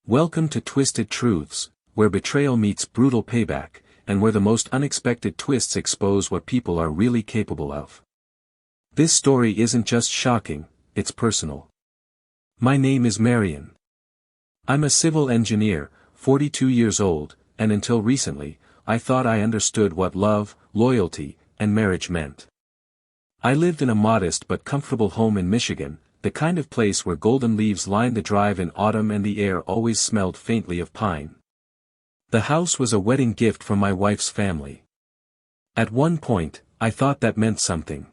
Welcome to Twisted Truths, where betrayal meets brutal payback, and where the most unexpected twists expose what people are really capable of. This story isn't just shocking, it's personal. My name is Marion. I'm a civil engineer, 42 years old, and until recently, I thought I understood what love, loyalty, and marriage meant. I lived in a modest but comfortable home in Michigan, the kind of place where golden leaves lined the drive in autumn and the air always smelled faintly of pine. The house was a wedding gift from my wife's family. At one point, I thought that meant something.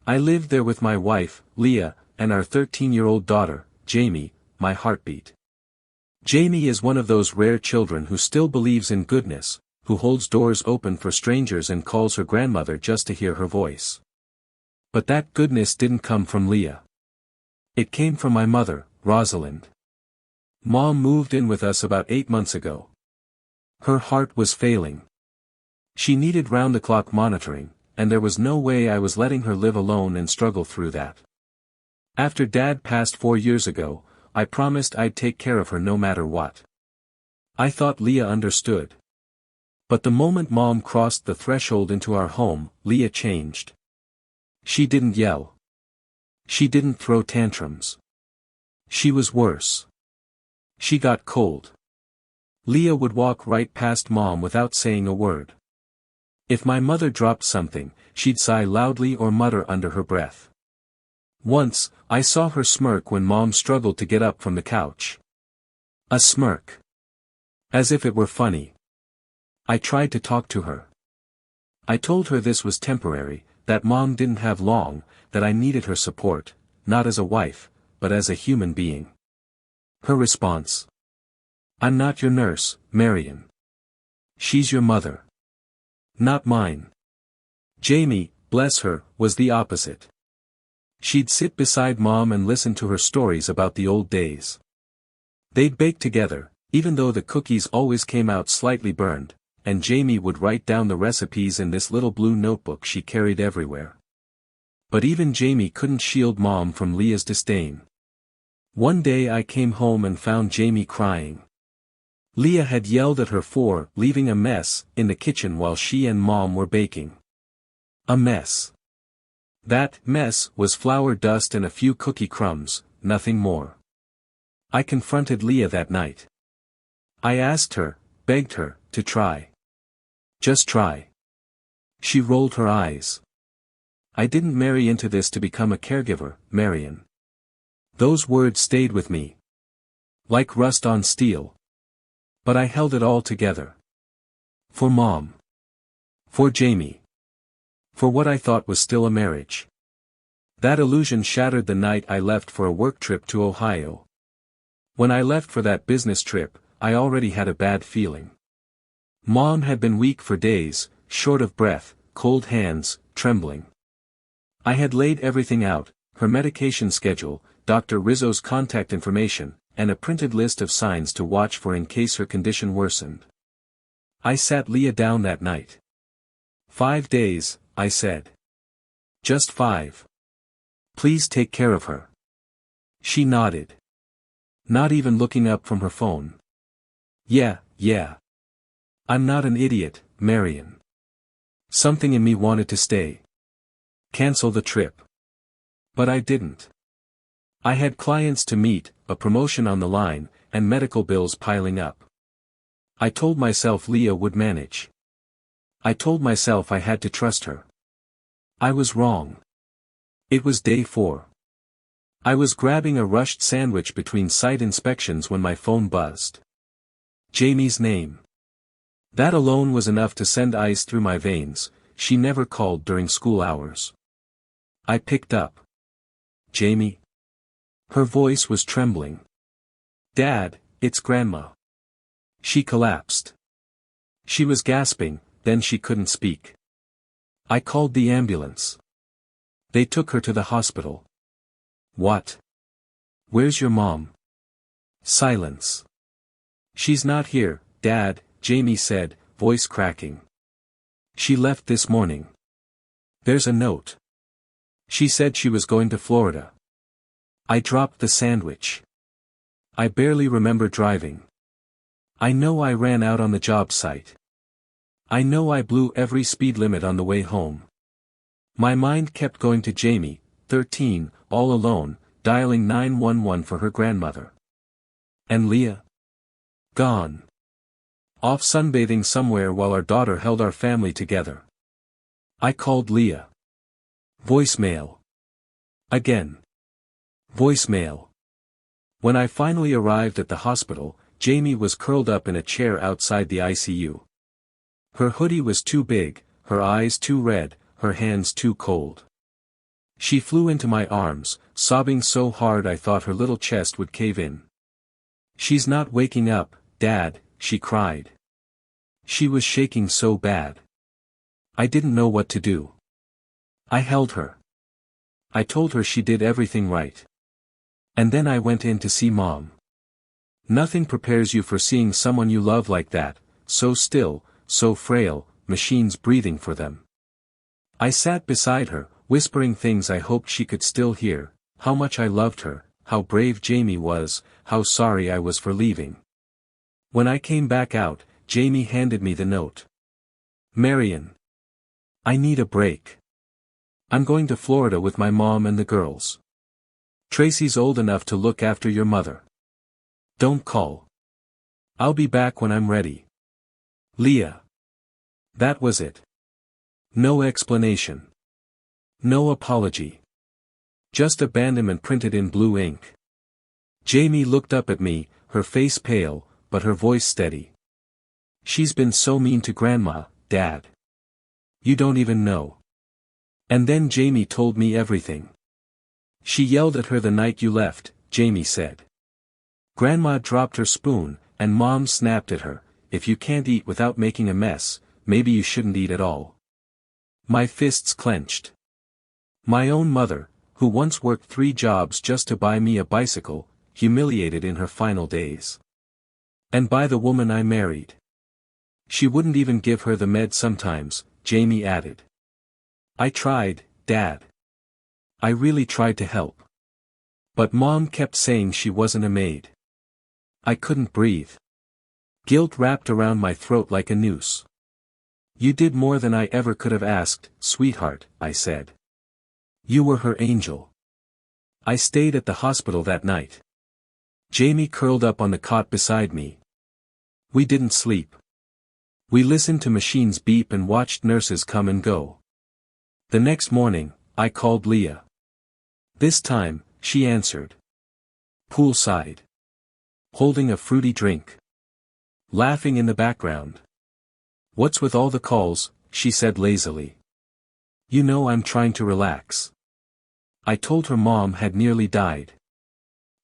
I lived there with my wife, Leah, and our 13-year-old daughter, Jamie, my heartbeat. Jamie is one of those rare children who still believes in goodness, who holds doors open for strangers and calls her grandmother just to hear her voice. But that goodness didn't come from Leah. It came from my mother, Rosalind. Mom moved in with us about 8 months ago. Her heart was failing. She needed round-the-clock monitoring, and there was no way I was letting her live alone and struggle through that. After Dad passed 4 years ago, I promised I'd take care of her no matter what. I thought Leah understood. But the moment Mom crossed the threshold into our home, Leah changed. She didn't yell. She didn't throw tantrums. She was worse. She got cold. Leah would walk right past Mom without saying a word. If my mother dropped something, she'd sigh loudly or mutter under her breath. Once, I saw her smirk when Mom struggled to get up from the couch. A smirk. As if it were funny. I tried to talk to her. I told her this was temporary, that Mom didn't have long, that I needed her support, not as a wife, but as a human being. Her response: "I'm not your nurse, Marion. She's your mother. Not mine." Jamie, bless her, was the opposite. She'd sit beside Mom and listen to her stories about the old days. They'd bake together, even though the cookies always came out slightly burned, and Jamie would write down the recipes in this little blue notebook she carried everywhere. But even Jamie couldn't shield Mom from Leah's disdain. One day I came home and found Jamie crying. Leah had yelled at her for leaving a mess in the kitchen while she and Mom were baking. A mess. That mess was flour dust and a few cookie crumbs, nothing more. I confronted Leah that night. I asked her, begged her, to try. Just try. She rolled her eyes. I didn't marry into this to become a caregiver, Marion. Those words stayed with me. Like rust on steel. But I held it all together. For Mom. For Jamie. For what I thought was still a marriage. That illusion shattered the night I left for a work trip to Ohio. When I left for that business trip, I already had a bad feeling. Mom had been weak for days, short of breath, cold hands, trembling. I had laid everything out, her medication schedule, Dr. Rizzo's contact information, and a printed list of signs to watch for in case her condition worsened. I sat Leah down that night. 5 days, I said. Just 5. Please take care of her. She nodded. Not even looking up from her phone. Yeah. I'm not an idiot, Marion. Something in me wanted to stay. Cancel the trip. But I didn't. I had clients to meet, a promotion on the line, and medical bills piling up. I told myself Leah would manage. I told myself I had to trust her. I was wrong. It was day 4. I was grabbing a rushed sandwich between site inspections when my phone buzzed. Jamie's name. That alone was enough to send ice through my veins. She never called during school hours. I picked up. Jamie? Her voice was trembling. Dad, it's Grandma. She collapsed. She was gasping, then she couldn't speak. I called the ambulance. They took her to the hospital. What? Where's your mom? Silence. She's not here, Dad, Jamie said, voice cracking. She left this morning. There's a note. She said she was going to Florida. I dropped the sandwich. I barely remember driving. I know I ran out on the job site. I know I blew every speed limit on the way home. My mind kept going to Jamie, 13, all alone, dialing 911 for her grandmother. And Leah? Gone. Off sunbathing somewhere while our daughter held our family together. I called Leah. Voicemail. Again. Voicemail. When I finally arrived at the hospital, Jamie was curled up in a chair outside the ICU. Her hoodie was too big, her eyes too red, her hands too cold. She flew into my arms, sobbing so hard I thought her little chest would cave in. "She's not waking up, Dad," she cried. She was shaking so bad. I didn't know what to do. I held her. I told her she did everything right. And then I went in to see Mom. Nothing prepares you for seeing someone you love like that, so still, so frail, machines breathing for them. I sat beside her, whispering things I hoped she could still hear, how much I loved her, how brave Jamie was, how sorry I was for leaving. When I came back out, Jamie handed me the note. "Marion. I need a break. I'm going to Florida with my mom and the girls. Tracy's old enough to look after your mother. Don't call. I'll be back when I'm ready. Leah." That was it. No explanation. No apology. Just abandonment printed in blue ink. Jamie looked up at me, her face pale, but her voice steady. "She's been so mean to Grandma, Dad. You don't even know." And then Jamie told me everything. "She yelled at her the night you left," Jamie said. "Grandma dropped her spoon, and Mom snapped at her, 'If you can't eat without making a mess, maybe you shouldn't eat at all.'" My fists clenched. My own mother, who once worked 3 jobs just to buy me a bicycle, humiliated in her final days. And by the woman I married. She wouldn't even give her the med sometimes, Jamie added. "I tried, Dad. I really tried to help. But Mom kept saying she wasn't a maid." I couldn't breathe. Guilt wrapped around my throat like a noose. "You did more than I ever could have asked, sweetheart," I said. "You were her angel." I stayed at the hospital that night. Jamie curled up on the cot beside me. We didn't sleep. We listened to machines beep and watched nurses come and go. The next morning, I called Leah. This time, she answered. Poolside. Holding a fruity drink. Laughing in the background. "What's with all the calls?" she said lazily. "You know I'm trying to relax." I told her Mom had nearly died.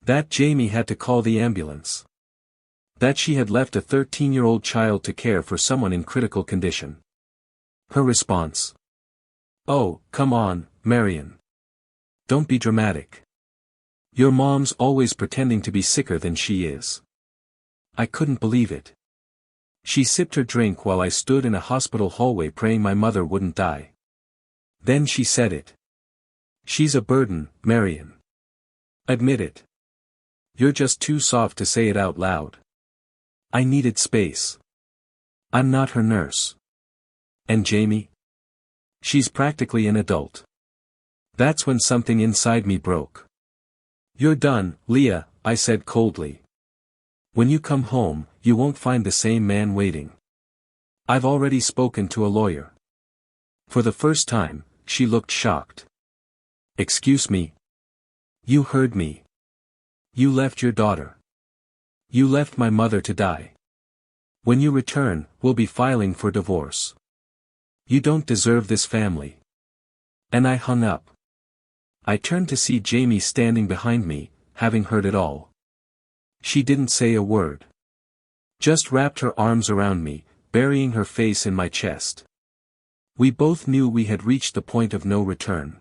That Jamie had to call the ambulance. That she had left a 13-year-old child to care for someone in critical condition. Her response. "Oh, come on, Marion. Don't be dramatic. Your mom's always pretending to be sicker than she is." I couldn't believe it. She sipped her drink while I stood in a hospital hallway praying my mother wouldn't die. Then she said it. "She's a burden, Marion. Admit it. You're just too soft to say it out loud." I needed space. I'm not her nurse. And Jamie? She's practically an adult. That's when something inside me broke. "You're done, Leah," I said coldly. "When you come home, you won't find the same man waiting. I've already spoken to a lawyer." For the first time, she looked shocked. "Excuse me? You heard me. You left your daughter. You left my mother to die. When you return, we'll be filing for divorce. You don't deserve this family." And I hung up. I turned to see Jamie standing behind me, having heard it all. She didn't say a word. Just wrapped her arms around me, burying her face in my chest. We both knew we had reached the point of no return.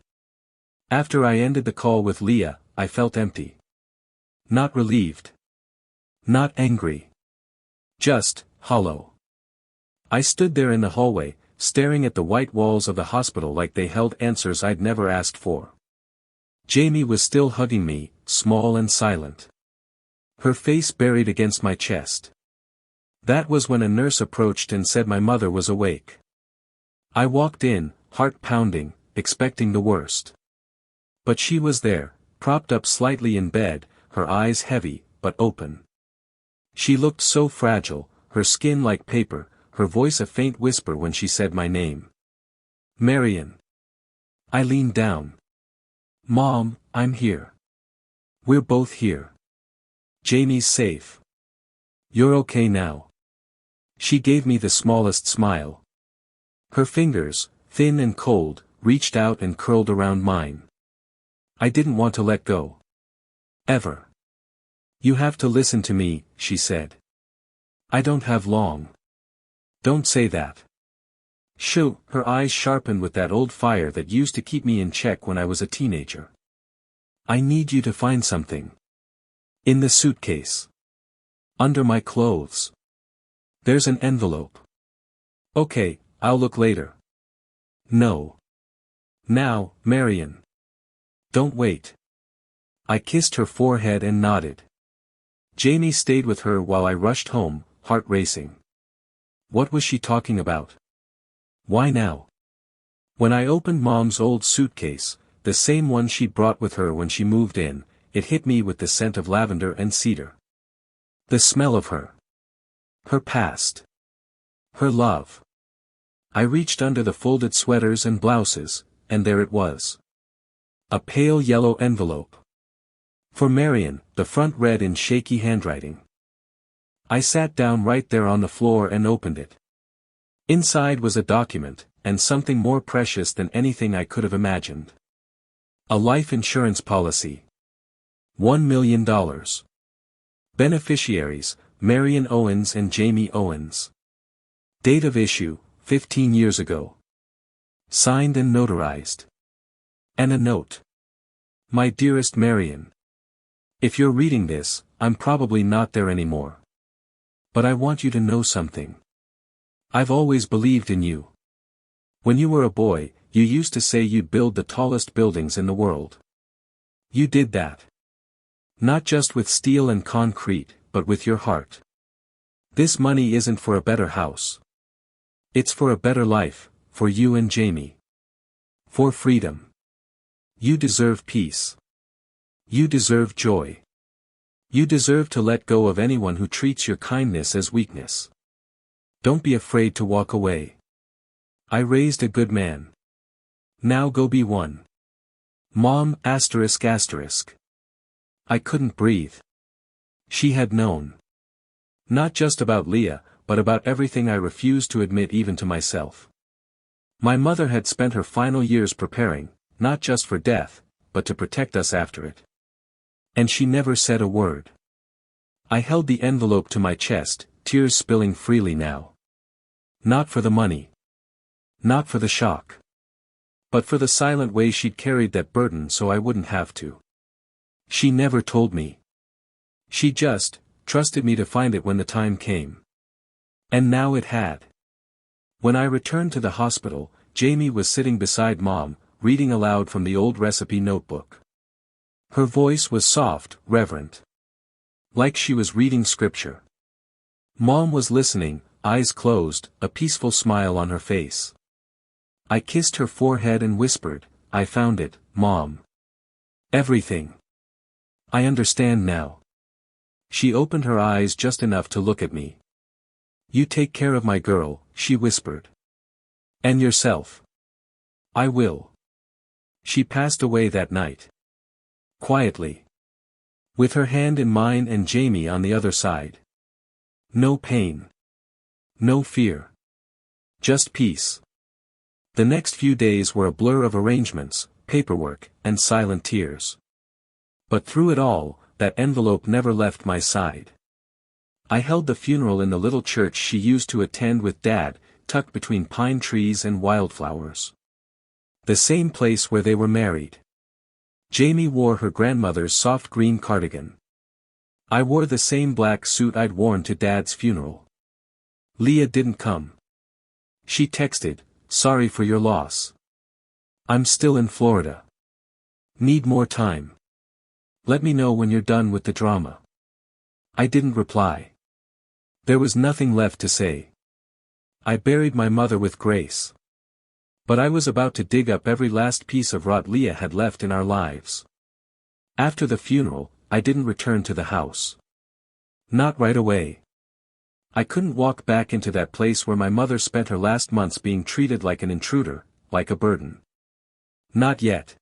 After I ended the call with Leah, I felt empty. Not relieved. Not angry. Just hollow. I stood there in the hallway, staring at the white walls of the hospital like they held answers I'd never asked for. Jamie was still hugging me, small and silent. her face buried against my chest. That was when a nurse approached and said my mother was awake. I walked in, heart pounding, expecting the worst. But she was there, propped up slightly in bed, her eyes heavy, but open. She looked so fragile, her skin like paper, her voice a faint whisper when she said my name. Marion. I leaned down. Mom, I'm here. We're both here. Jamie's safe. You're okay now. She gave me the smallest smile. Her fingers, thin and cold, reached out and curled around mine. I didn't want to let go. Ever. You have to listen to me, she said. I don't have long. Don't say that. Shoo, her eyes sharpened with that old fire that used to keep me in check when I was a teenager. I need you to find something. In the suitcase. Under my clothes. There's an envelope. Okay, I'll look later. No. Now, Marion. Don't wait. I kissed her forehead and nodded. Jamie stayed with her while I rushed home, heart racing. What was she talking about? Why now? When I opened Mom's old suitcase, the same one she'd brought with her when she moved in, it hit me with the scent of lavender and cedar. The smell of her. Her past. Her love. I reached under the folded sweaters and blouses, and there it was. A pale yellow envelope. For Marion, the front read in shaky handwriting. I sat down right there on the floor and opened it. Inside was a document, and something more precious than anything I could have imagined. A life insurance policy. $1 million. Beneficiaries, Marion Owens and Jamie Owens. Date of issue, 15 years ago. Signed and notarized. And a note. My dearest Marion. If you're reading this, I'm probably not there anymore. But I want you to know something. I've always believed in you. When you were a boy, you used to say you'd build the tallest buildings in the world. You did that. Not just with steel and concrete, but with your heart. This money isn't for a better house. It's for a better life, for you and Jamie. For freedom. You deserve peace. You deserve joy. You deserve to let go of anyone who treats your kindness as weakness. Don't be afraid to walk away. I raised a good man. Now go be one. Mom****. I couldn't breathe. She had known. Not just about Leah, but about everything I refused to admit even to myself. My mother had spent her final years preparing, not just for death, but to protect us after it. And she never said a word. I held the envelope to my chest, tears spilling freely now. Not for the money. Not for the shock. But for the silent way she'd carried that burden so I wouldn't have to. She never told me. She just trusted me to find it when the time came. And now it had. When I returned to the hospital, Jamie was sitting beside Mom, reading aloud from the old recipe notebook. Her voice was soft, reverent. Like she was reading scripture. Mom was listening, eyes closed, a peaceful smile on her face. I kissed her forehead and whispered, I found it, Mom. Everything. I understand now. She opened her eyes just enough to look at me. You take care of my girl, she whispered. And yourself. I will. She passed away that night. Quietly. With her hand in mine and Jamie on the other side. No pain. No fear. Just peace. The next few days were a blur of arrangements, paperwork, and silent tears. But through it all, that envelope never left my side. I held the funeral in the little church she used to attend with Dad, tucked between pine trees and wildflowers. The same place where they were married. Jamie wore her grandmother's soft green cardigan. I wore the same black suit I'd worn to Dad's funeral. Leah didn't come. She texted, sorry for your loss. I'm still in Florida. Need more time. Let me know when you're done with the drama. I didn't reply. There was nothing left to say. I buried my mother with grace. But I was about to dig up every last piece of rot Leah had left in our lives. After the funeral, I didn't return to the house. Not right away. I couldn't walk back into that place where my mother spent her last months being treated like an intruder, like a burden. Not yet.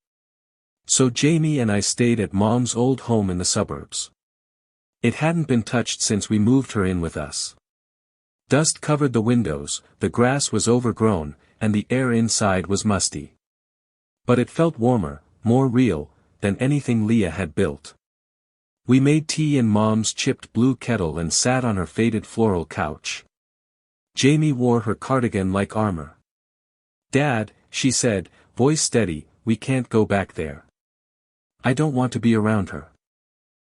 So Jamie and I stayed at Mom's old home in the suburbs. It hadn't been touched since we moved her in with us. Dust covered the windows, the grass was overgrown, and the air inside was musty. But it felt warmer, more real, than anything Leah had built. We made tea in Mom's chipped blue kettle and sat on her faded floral couch. Jamie wore her cardigan like armor. "Dad," she said, voice steady, "we can't go back there. I don't want to be around her."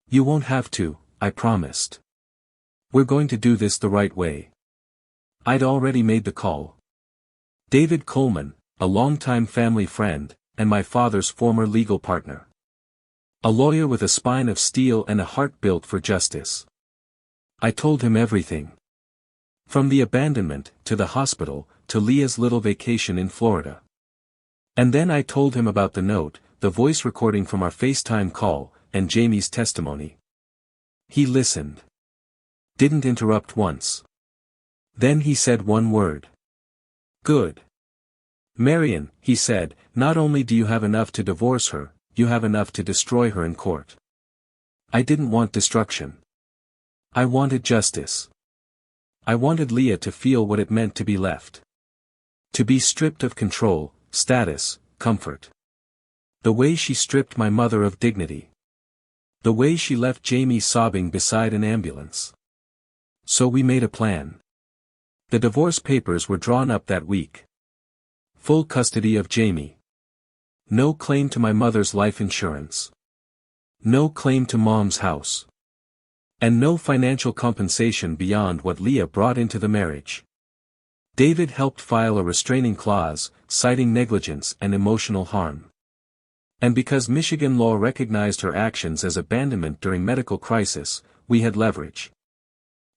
"You won't have to," I promised. "We're going to do this the right way." I'd already made the call. David Coleman, a longtime family friend, and my father's former legal partner. A lawyer with a spine of steel and a heart built for justice. I told him everything. From the abandonment, to the hospital, to Leah's little vacation in Florida. And then I told him about the note, the voice recording from our FaceTime call, and Jamie's testimony. He listened. Didn't interrupt once. Then he said one word. "Good. Marion," he said, "not only do you have enough to divorce her, you have enough to destroy her in court." I didn't want destruction. I wanted justice. I wanted Leah to feel what it meant to be left. To be stripped of control, status, comfort. The way she stripped my mother of dignity. The way she left Jamie sobbing beside an ambulance. So we made a plan. The divorce papers were drawn up that week. Full custody of Jamie. No claim to my mother's life insurance. No claim to Mom's house. And no financial compensation beyond what Leah brought into the marriage. David helped file a restraining clause, citing negligence and emotional harm. And because Michigan law recognized her actions as abandonment during medical crisis, we had leverage.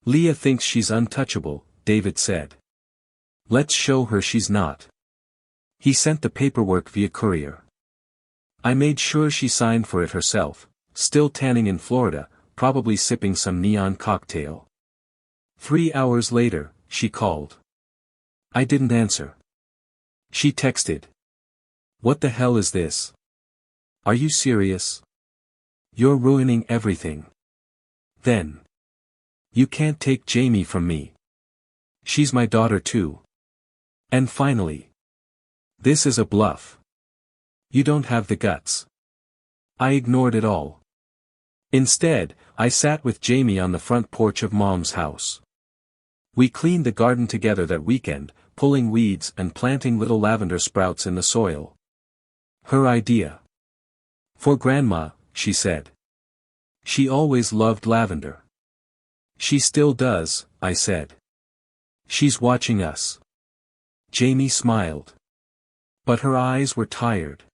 "Leah thinks she's untouchable," David said. "Let's show her she's not." He sent the paperwork via courier. I made sure she signed for it herself, still tanning in Florida, probably sipping some neon cocktail. 3 hours later, she called. I didn't answer. She texted. "What the hell is this? Are you serious? You're ruining everything." Then. "You can't take Jamie from me. She's my daughter too." And finally. "This is a bluff. You don't have the guts." I ignored it all. Instead, I sat with Jamie on the front porch of Mom's house. We cleaned the garden together that weekend, pulling weeds and planting little lavender sprouts in the soil. Her idea. "For Grandma," she said. "She always loved lavender." "She still does," I said. "She's watching us." Jamie smiled. But her eyes were tired.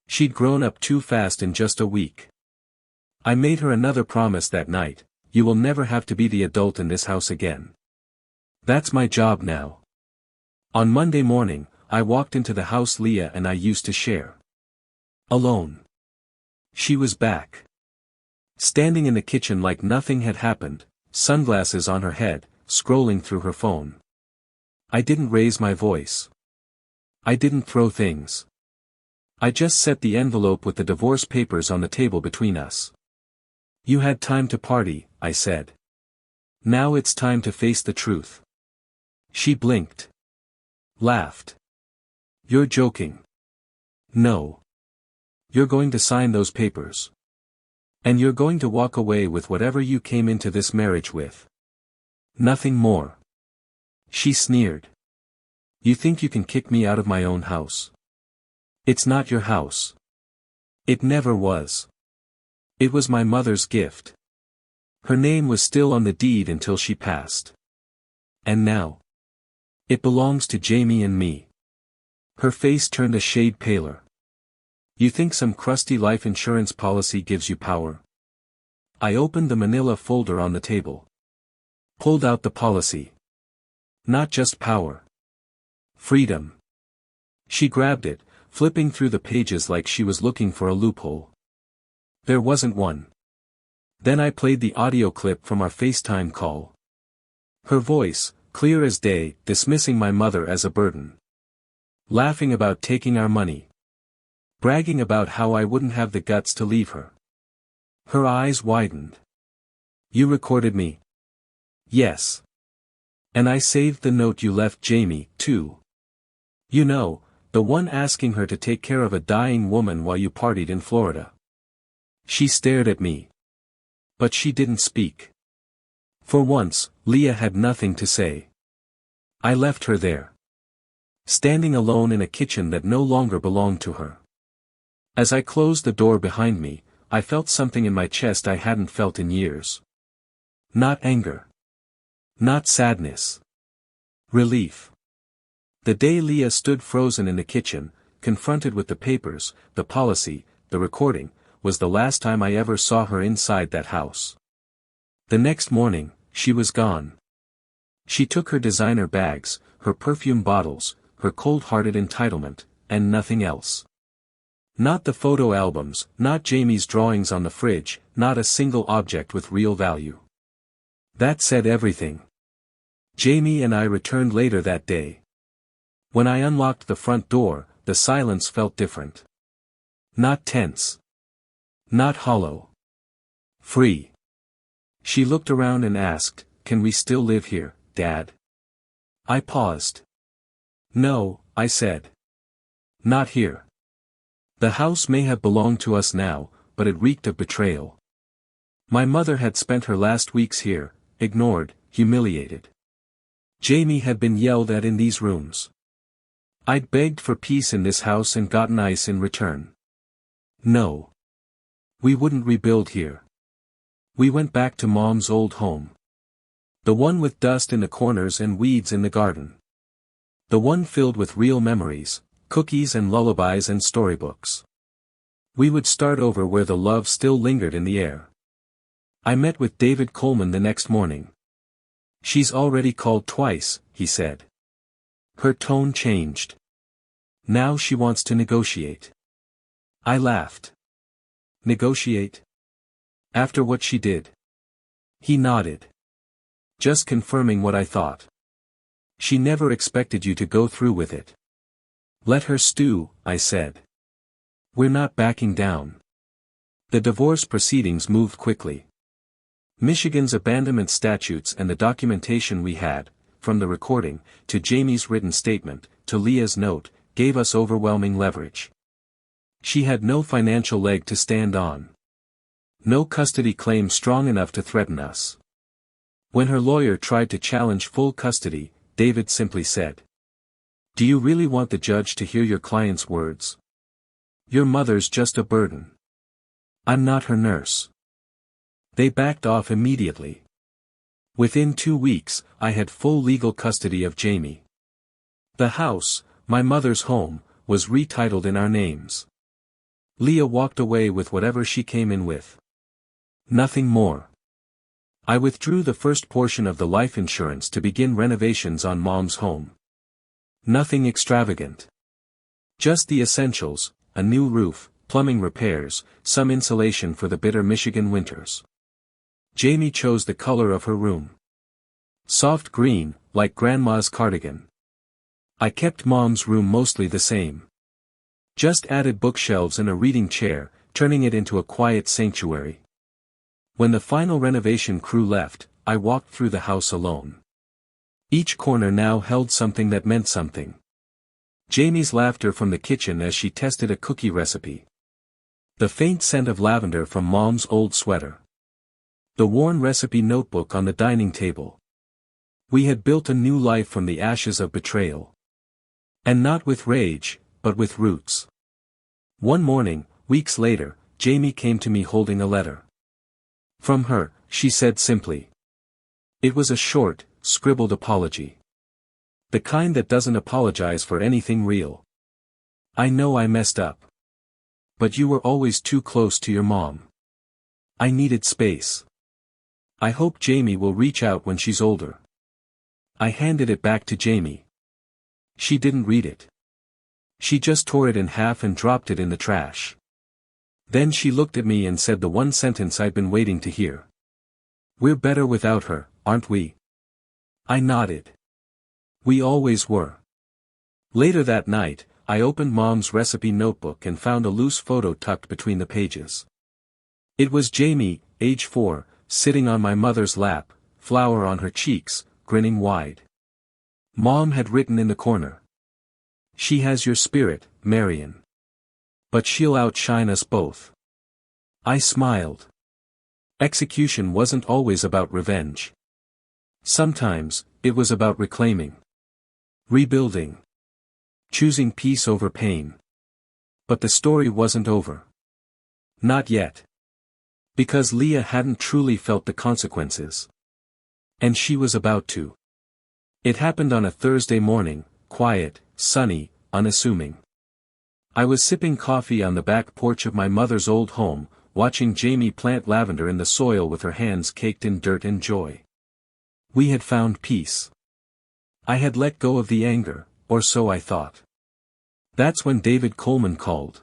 She'd grown up too fast in just a week. I made her another promise that night: "You will never have to be the adult in this house again. That's my job now." On Monday morning, I walked into the house Leah and I used to share. Alone. She was back. Standing in the kitchen like nothing had happened, sunglasses on her head, scrolling through her phone. I didn't raise my voice. I didn't throw things. I just set the envelope with the divorce papers on the table between us. "You had time to party," I said. "Now it's time to face the truth." She blinked. Laughed. "You're joking." "No. You're going to sign those papers. And you're going to walk away with whatever you came into this marriage with. Nothing more." She sneered. "You think you can kick me out of my own house? It's not your house. It never was. It was my mother's gift. Her name was still on the deed until she passed. And now? It belongs to Jamie and me." Her face turned a shade paler. "You think some crusty life insurance policy gives you power? I opened the manila folder on the table. Pulled out the policy. Not just power. Freedom. She grabbed it, flipping through the pages like she was looking for a loophole. There wasn't one. Then I played the audio clip from our FaceTime call. Her voice, clear as day, dismissing my mother as a burden. Laughing about taking our money. Bragging about how I wouldn't have the guts to leave her. Her eyes widened. You recorded me? Yes. And I saved the note you left Jamie, too. You know, the one asking her to take care of a dying woman while you partied in Florida. She stared at me. But she didn't speak. For once, Leah had nothing to say. I left her there. Standing alone in a kitchen that no longer belonged to her. As I closed the door behind me, I felt something in my chest I hadn't felt in years. Not anger. Not sadness. Relief. The day Leah stood frozen in the kitchen, confronted with the papers, the policy, the recording, was the last time I ever saw her inside that house. The next morning, she was gone. She took her designer bags, her perfume bottles, her cold-hearted entitlement, and nothing else. Not the photo albums, not Jamie's drawings on the fridge, not a single object with real value. That said everything. Jamie and I returned later that day. When I unlocked the front door, the silence felt different. Not tense. Not hollow. Free. She looked around and asked, "Can we still live here, Dad?" I paused. "No," I said. "Not here." The house may have belonged to us now, but it reeked of betrayal. My mother had spent her last weeks here, ignored, humiliated. Jamie had been yelled at in these rooms. I'd begged for peace in this house and gotten ice in return. No. We wouldn't rebuild here. We went back to Mom's old home. The one with dust in the corners and weeds in the garden. The one filled with real memories, cookies and lullabies and storybooks. We would start over where the love still lingered in the air. I met with David Coleman the next morning. "She's already called twice," he said. Her tone changed. "Now she wants to negotiate." I laughed. "Negotiate? After what she did?" He nodded. "Just confirming what I thought. She never expected you to go through with it." "Let her stew," I said. "We're not backing down." The divorce proceedings moved quickly. Michigan's abandonment statutes and the documentation we had, from the recording, to Jamie's written statement, to Leah's note, gave us overwhelming leverage. She had no financial leg to stand on. No custody claim strong enough to threaten us. When her lawyer tried to challenge full custody, David simply said, "Do you really want the judge to hear your client's words? Your mother's just a burden. I'm not her nurse." They backed off immediately. Within 2 weeks, I had full legal custody of Jamie. The house, my mother's home, was retitled in our names. Leah walked away with whatever she came in with. Nothing more. I withdrew the first portion of the life insurance to begin renovations on Mom's home. Nothing extravagant. Just the essentials, a new roof, plumbing repairs, some insulation for the bitter Michigan winters. Jamie chose the color of her room. Soft green, like Grandma's cardigan. I kept Mom's room mostly the same. Just added bookshelves and a reading chair, turning it into a quiet sanctuary. When the final renovation crew left, I walked through the house alone. Each corner now held something that meant something. Jamie's laughter from the kitchen as she tested a cookie recipe. The faint scent of lavender from Mom's old sweater. The worn recipe notebook on the dining table. We had built a new life from the ashes of betrayal. And not with rage, but with roots. One morning, weeks later, Jamie came to me holding a letter. From her, she said simply. It was a short, scribbled apology. The kind that doesn't apologize for anything real. "I know I messed up. But you were always too close to your mom. I needed space. I hope Jamie will reach out when she's older. I handed it back to Jamie. She didn't read it. She just tore it in half and dropped it in the trash. Then she looked at me and said the one sentence I'd been waiting to hear. "We're better without her, aren't we?" I nodded. We always were. Later that night, I opened Mom's recipe notebook and found a loose photo tucked between the pages. It was Jamie, age 4, sitting on my mother's lap, flour on her cheeks, grinning wide. Mom had written in the corner, "She has your spirit, Marion. But she'll outshine us both." I smiled. Execution wasn't always about revenge. Sometimes, it was about reclaiming. Rebuilding. Choosing peace over pain. But the story wasn't over. Not yet. Because Leah hadn't truly felt the consequences. And she was about to. It happened on a Thursday morning, quiet, sunny, unassuming. I was sipping coffee on the back porch of my mother's old home, watching Jamie plant lavender in the soil with her hands caked in dirt and joy. We had found peace. I had let go of the anger, or so I thought. That's when David Coleman called.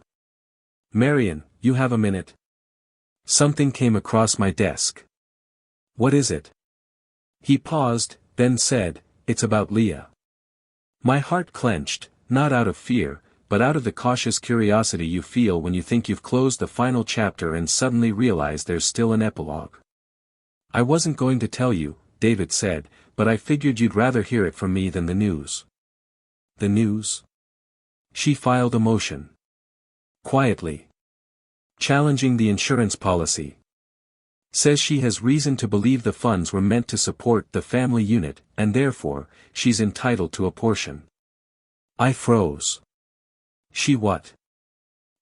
"Marion, you have a minute?" Something came across my desk. "What is it?" He paused, then said, "It's about Leah." My heart clenched, not out of fear, but out of the cautious curiosity you feel when you think you've closed the final chapter and suddenly realize there's still an epilogue. "I wasn't going to tell you," David said, "but I figured you'd rather hear it from me than the news." "The news?" She filed a motion. Quietly. Challenging the insurance policy. Says she has reason to believe the funds were meant to support the family unit, and therefore, she's entitled to a portion. I froze. She what?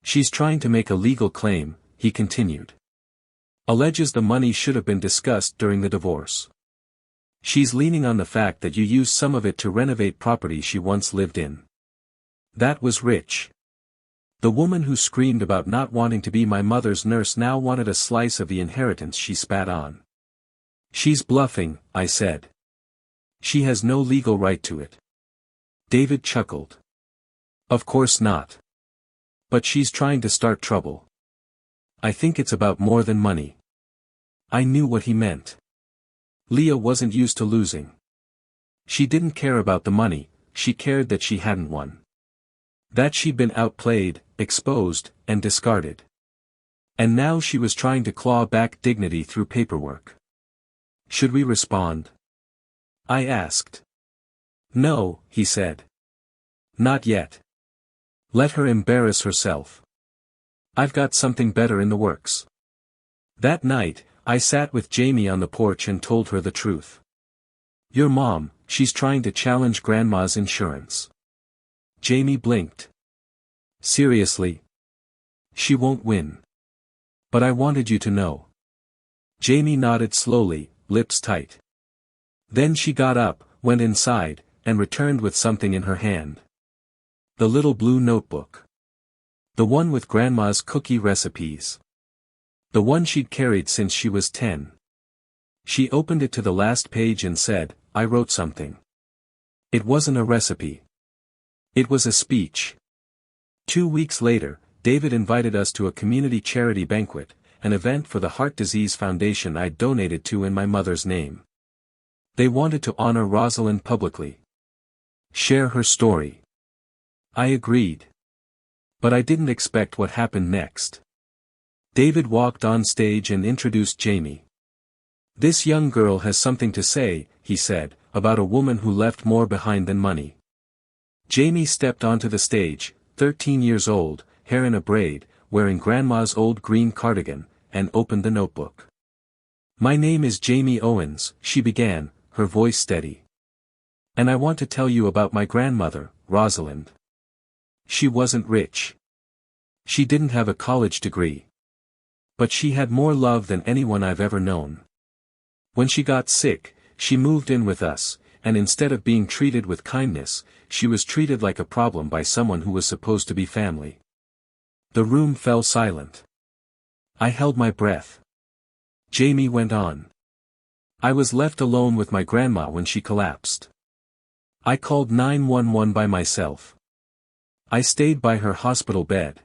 She's trying to make a legal claim, he continued. Alleges the money should have been discussed during the divorce. She's leaning on the fact that you used some of it to renovate property she once lived in. That was rich. The woman who screamed about not wanting to be my mother's nurse now wanted a slice of the inheritance she spat on. She's bluffing, I said. She has no legal right to it. David chuckled. Of course not. But she's trying to start trouble. I think it's about more than money. I knew what he meant. Leah wasn't used to losing. She didn't care about the money, she cared that she hadn't won. That she'd been outplayed, exposed, and discarded. And now she was trying to claw back dignity through paperwork. Should we respond? I asked. No, he said. Not yet. Let her embarrass herself. I've got something better in the works. That night, I sat with Jamie on the porch and told her the truth. Your mom, she's trying to challenge Grandma's insurance. Jamie blinked. Seriously? She won't win. But I wanted you to know. Jamie nodded slowly, lips tight. Then she got up, went inside, and returned with something in her hand. The little blue notebook. The one with Grandma's cookie recipes. The one she'd carried since she was 10. She opened it to the last page and said, I wrote something. It wasn't a recipe. It was a speech. 2 weeks later, David invited us to a community charity banquet, an event for the Heart Disease Foundation I'd donated to in my mother's name. They wanted to honor Rosalind publicly. Share her story. I agreed. But I didn't expect what happened next. David walked on stage and introduced Jamie. This young girl has something to say, he said, about a woman who left more behind than money. Jamie stepped onto the stage, 13 years old, hair in a braid, wearing Grandma's old green cardigan, and opened the notebook. My name is Jamie Owens, she began, her voice steady. And I want to tell you about my grandmother, Rosalind. She wasn't rich. She didn't have a college degree. But she had more love than anyone I've ever known. When she got sick, she moved in with us, and instead of being treated with kindness, she was treated like a problem by someone who was supposed to be family. The room fell silent. I held my breath. Jamie went on. I was left alone with my grandma when she collapsed. I called 911 by myself. I stayed by her hospital bed.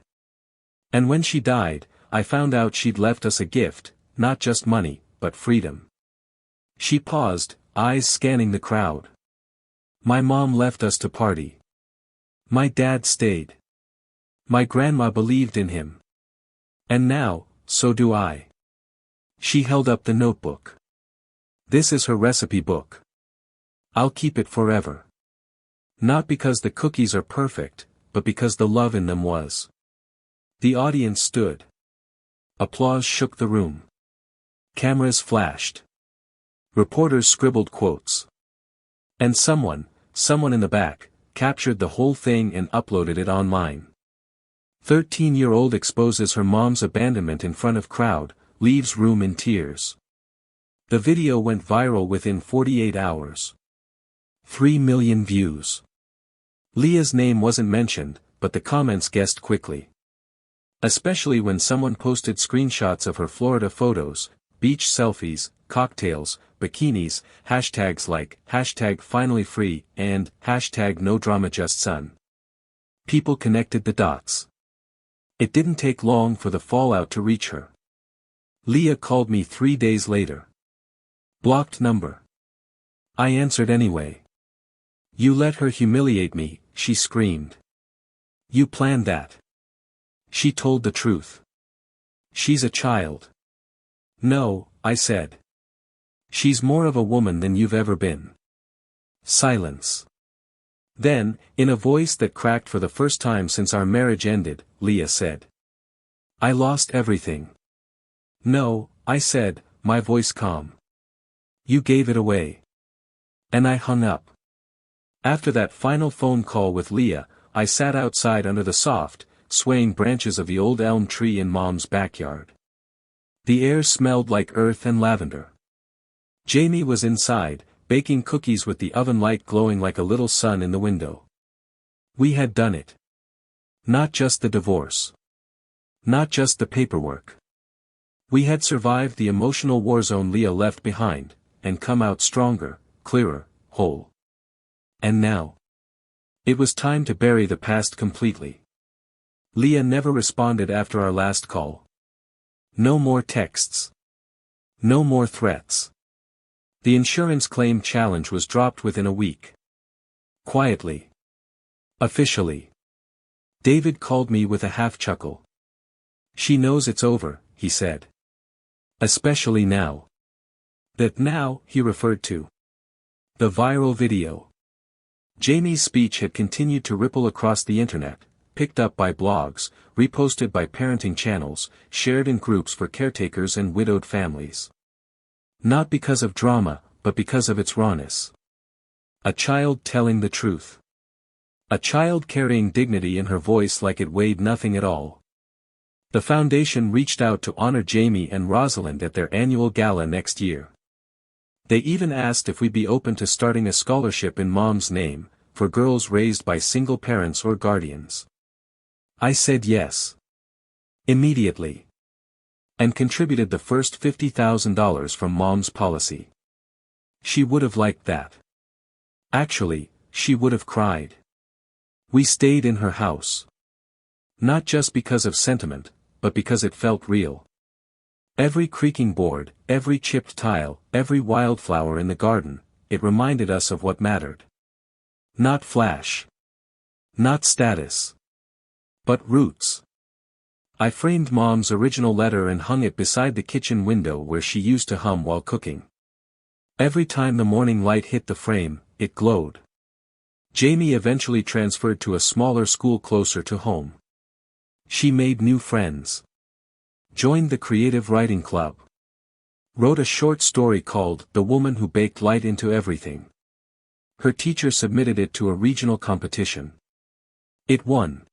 And when she died, I found out she'd left us a gift, not just money, but freedom. She paused, eyes scanning the crowd. My mom left us to party. My dad stayed. My grandma believed in him. And now, so do I. She held up the notebook. This is her recipe book. I'll keep it forever. Not because the cookies are perfect, but because the love in them was. The audience stood. Applause shook the room. Cameras flashed. Reporters scribbled quotes. And someone in the back, captured the whole thing and uploaded it online. 13-year-old exposes her mom's abandonment in front of crowd, leaves room in tears. The video went viral within 48 hours. 3 million views. Leah's name wasn't mentioned, but the comments guessed quickly. Especially when someone posted screenshots of her Florida photos, beach selfies, cocktails, bikinis, hashtags like #FinallyFree and #NoDramaJustSun. People connected the dots. It didn't take long for the fallout to reach her. Leah called me 3 days later. Blocked number. I answered anyway. You let her humiliate me, she screamed. You planned that. She told the truth. She's a child. No, I said. She's more of a woman than you've ever been. Silence. Then, in a voice that cracked for the first time since our marriage ended, Leah said. I lost everything. No, I said, my voice calm. You gave it away. And I hung up. After that final phone call with Leah, I sat outside under the soft, swaying branches of the old elm tree in Mom's backyard. The air smelled like earth and lavender. Jamie was inside, baking cookies with the oven light glowing like a little sun in the window. We had done it. Not just the divorce. Not just the paperwork. We had survived the emotional war zone Leah left behind, and come out stronger, clearer, whole. And now? It was time to bury the past completely. Leah never responded after our last call. No more texts. No more threats. The insurance claim challenge was dropped within a week. Quietly. Officially. David called me with a half-chuckle. She knows it's over, he said. Especially now. That now, he referred to. The viral video. Jamie's speech had continued to ripple across the internet, picked up by blogs, reposted by parenting channels, shared in groups for caretakers and widowed families. Not because of drama, but because of its rawness. A child telling the truth. A child carrying dignity in her voice like it weighed nothing at all. The foundation reached out to honor Jamie and Rosalind at their annual gala next year. They even asked if we'd be open to starting a scholarship in Mom's name, for girls raised by single parents or guardians. I said yes. Immediately. And contributed the first $50,000 from Mom's policy. She would have liked that. Actually, she would have cried. We stayed in her house. Not just because of sentiment, but because it felt real. Every creaking board, every chipped tile, every wildflower in the garden, it reminded us of what mattered. Not flash. Not status. But roots. I framed Mom's original letter and hung it beside the kitchen window where she used to hum while cooking. Every time the morning light hit the frame, it glowed. Jamie eventually transferred to a smaller school closer to home. She made new friends. Joined the creative writing club. Wrote a short story called The Woman Who Baked Light into Everything. Her teacher submitted it to a regional competition. It won.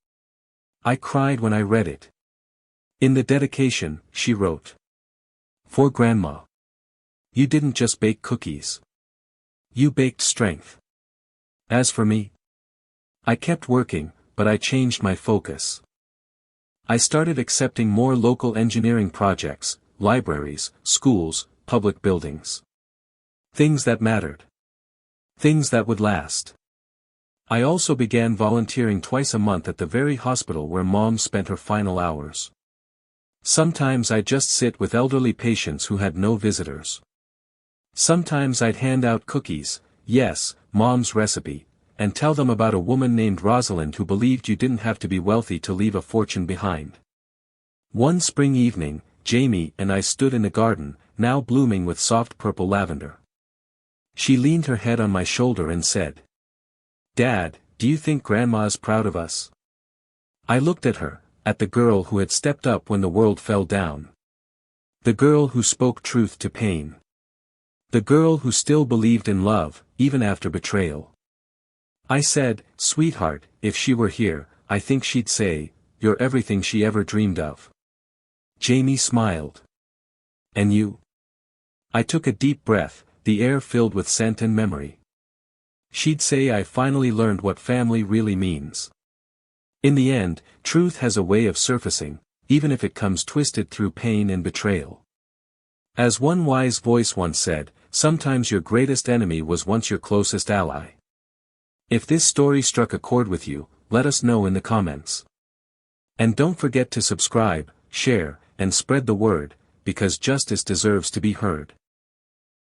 I cried when I read it. In the dedication, she wrote. For Grandma. You didn't just bake cookies. You baked strength. As for me, I kept working, but I changed my focus. I started accepting more local engineering projects, libraries, schools, public buildings. Things that mattered. Things that would last. I also began volunteering twice a month at the very hospital where Mom spent her final hours. Sometimes I'd just sit with elderly patients who had no visitors. Sometimes I'd hand out cookies, yes, Mom's recipe, and tell them about a woman named Rosalind who believed you didn't have to be wealthy to leave a fortune behind. One spring evening, Jamie and I stood in the garden, now blooming with soft purple lavender. She leaned her head on my shoulder and said, "Dad, do you think Grandma's proud of us?" I looked at her, at the girl who had stepped up when the world fell down. The girl who spoke truth to pain. The girl who still believed in love, even after betrayal. I said, "Sweetheart, if she were here, I think she'd say, you're everything she ever dreamed of." Jamie smiled. "And you?" I took a deep breath, the air filled with scent and memory. "She'd say I finally learned what family really means." In the end, truth has a way of surfacing, even if it comes twisted through pain and betrayal. As one wise voice once said, sometimes your greatest enemy was once your closest ally. If this story struck a chord with you, let us know in the comments. And don't forget to subscribe, share, and spread the word, because justice deserves to be heard.